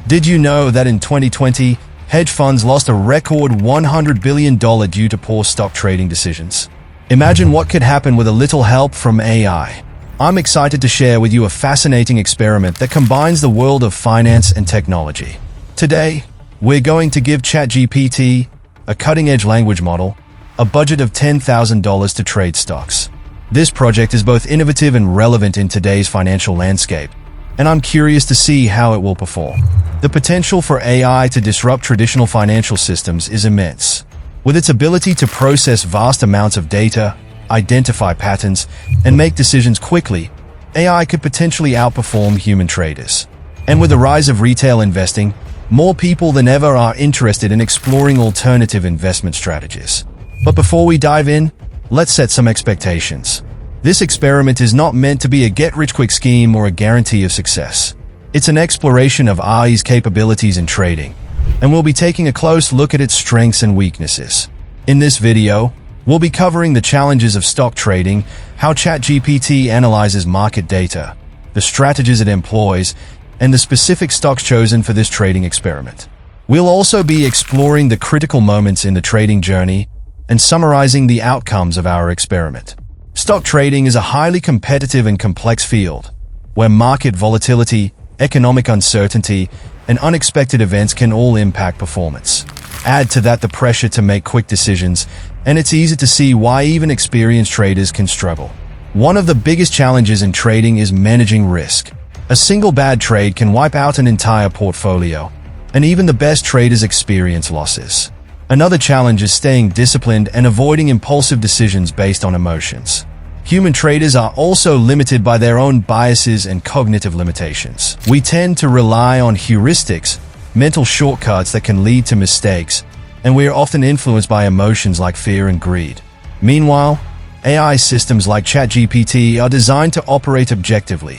Did you know that in 2020, hedge funds lost a record $100 billion due to poor stock trading decisions? Imagine what could happen with a little help from AI. I'm excited to share with you a fascinating experiment that combines the world of finance and technology. Today, we're going to give ChatGPT, a cutting-edge language model, a budget of $10,000 to trade stocks. This project is both innovative and relevant in today's financial landscape, and I'm curious to see how it will perform. The potential for AI to disrupt traditional financial systems is immense. With its ability to process vast amounts of data, identify patterns, and make decisions quickly, AI could potentially outperform human traders. And with the rise of retail investing, more people than ever are interested in exploring alternative investment strategies. But before we dive in, let's set some expectations. This experiment is not meant to be a get-rich-quick scheme or a guarantee of success. It's an exploration of AI's capabilities in trading, and we'll be taking a close look at its strengths and weaknesses. In this video, we'll be covering the challenges of stock trading, how ChatGPT analyzes market data, the strategies it employs, and the specific stocks chosen for this trading experiment. We'll also be exploring the critical moments in the trading journey and summarizing the outcomes of our experiment. Stock trading is a highly competitive and complex field, where market volatility, economic uncertainty, and unexpected events can all impact performance. Add to that the pressure to make quick decisions, and it's easy to see why even experienced traders can struggle. One of the biggest challenges in trading is managing risk. A single bad trade can wipe out an entire portfolio, and even the best traders experience losses. Another challenge is staying disciplined and avoiding impulsive decisions based on emotions. Human traders are also limited by their own biases and cognitive limitations. We tend to rely on heuristics, mental shortcuts that can lead to mistakes, and we are often influenced by emotions like fear and greed. Meanwhile, AI systems like ChatGPT are designed to operate objectively,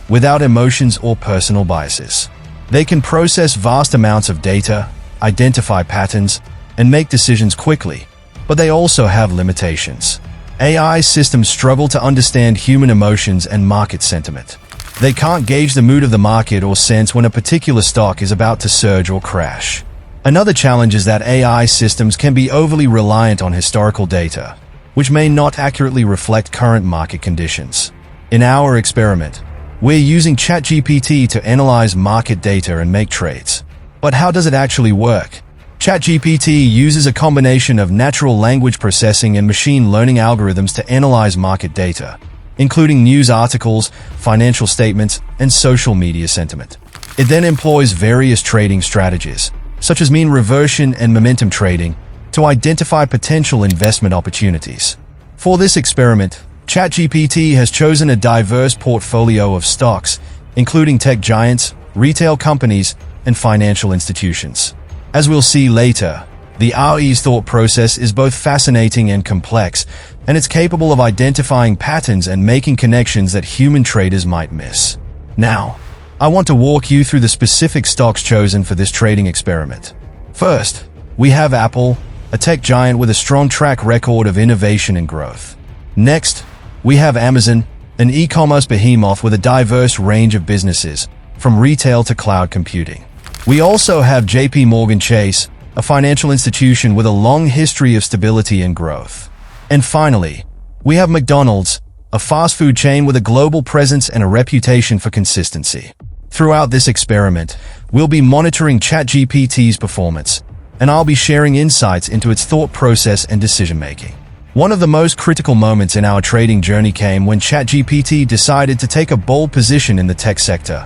without emotions or personal biases. They can process vast amounts of data, identify patterns, and make decisions quickly, but they also have limitations. AI systems struggle to understand human emotions and market sentiment. They can't gauge the mood of the market or sense when a particular stock is about to surge or crash. Another challenge is that AI systems can be overly reliant on historical data, which may not accurately reflect current market conditions. In our experiment, we're using ChatGPT to analyze market data and make trades. But how does it actually work? ChatGPT uses a combination of natural language processing and machine learning algorithms to analyze market data, including news articles, financial statements, and social media sentiment. It then employs various trading strategies, such as mean reversion and momentum trading, to identify potential investment opportunities. For this experiment, ChatGPT has chosen a diverse portfolio of stocks, including tech giants, retail companies, and financial institutions. As we'll see later, the AI's thought process is both fascinating and complex, and it's capable of identifying patterns and making connections that human traders might miss. Now, I want to walk you through the specific stocks chosen for this trading experiment. First, we have Apple, a tech giant with a strong track record of innovation and growth. Next, we have Amazon, an e-commerce behemoth with a diverse range of businesses, from retail to cloud computing. We also have JP Chase, a financial institution with a long history of stability and growth. And finally, we have McDonald's, a fast food chain with a global presence and a reputation for consistency. Throughout this experiment, we'll be monitoring ChatGPT's performance, and I'll be sharing insights into its thought process and decision-making. One of the most critical moments in our trading journey came when ChatGPT decided to take a bold position in the tech sector,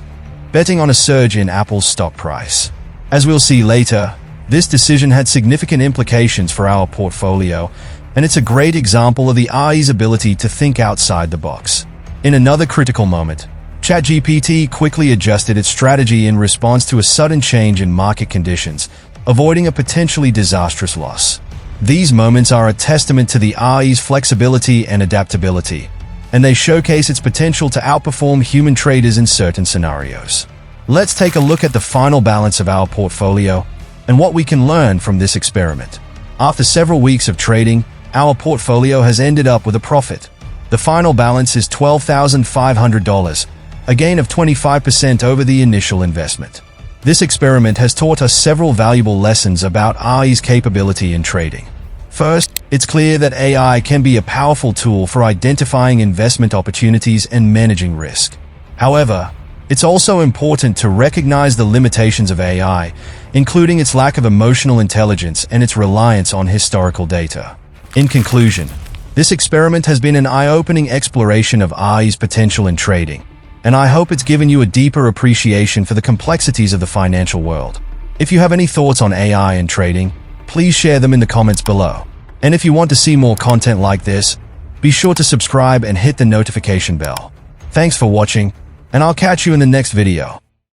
betting on a surge in Apple's stock price. As we'll see later, this decision had significant implications for our portfolio, and it's a great example of the AI's ability to think outside the box. In another critical moment, ChatGPT quickly adjusted its strategy in response to a sudden change in market conditions, avoiding a potentially disastrous loss. These moments are a testament to the AI's flexibility and adaptability, and they showcase its potential to outperform human traders in certain scenarios. Let's take a look at the final balance of our portfolio and what we can learn from this experiment. After several weeks of trading, our portfolio has ended up with a profit. The final balance is $12,500, a gain of 25% over the initial investment. This experiment has taught us several valuable lessons about AI's capability in trading. First, it's clear that AI can be a powerful tool for identifying investment opportunities and managing risk. However, it's also important to recognize the limitations of AI, including its lack of emotional intelligence and its reliance on historical data. In conclusion, this experiment has been an eye-opening exploration of AI's potential in trading, and I hope it's given you a deeper appreciation for the complexities of the financial world. If you have any thoughts on AI and trading, please share them in the comments below. And if you want to see more content like this, be sure to subscribe and hit the notification bell. Thanks for watching, and I'll catch you in the next video.